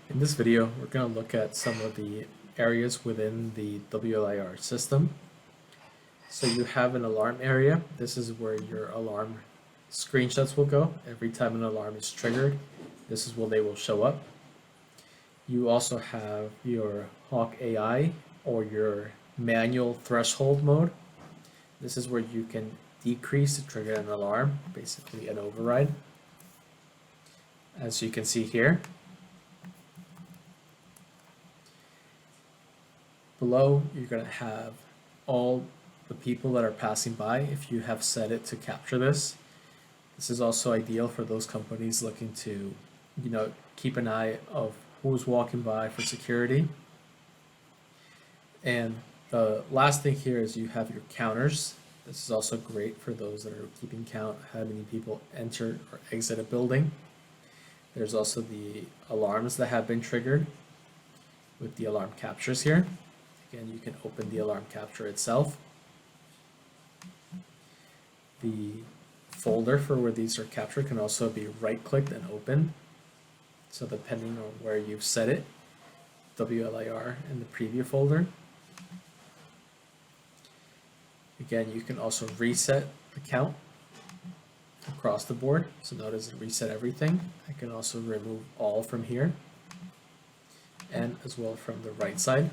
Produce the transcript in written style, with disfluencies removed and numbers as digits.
In this video, we're going to look at some of the areas within the WLIR system. So you have an alarm area. This is where your alarm screenshots will go. Every time an alarm is triggered, this is where they will show up. You also have your Hawk AI or your manual threshold mode. This is where you can decrease to trigger an alarm, basically an override. As you can see here, below you're going to have all the people that are passing by if you have set it to capture this. This is also ideal for those companies looking to, keep an eye of who's walking by for security. And the last thing here is you have your counters. This is also great for those that are keeping count how many people enter or exit a building. There's also the alarms that have been triggered with the alarm captures here. Again, you can open the alarm capture itself. The folder for where these are captured can also be right-clicked and opened. So depending on where you've set it, WLIR in the preview folder. Again, you can also reset the count across the board. So notice it reset everything. I can also remove all from here and as well from the right side.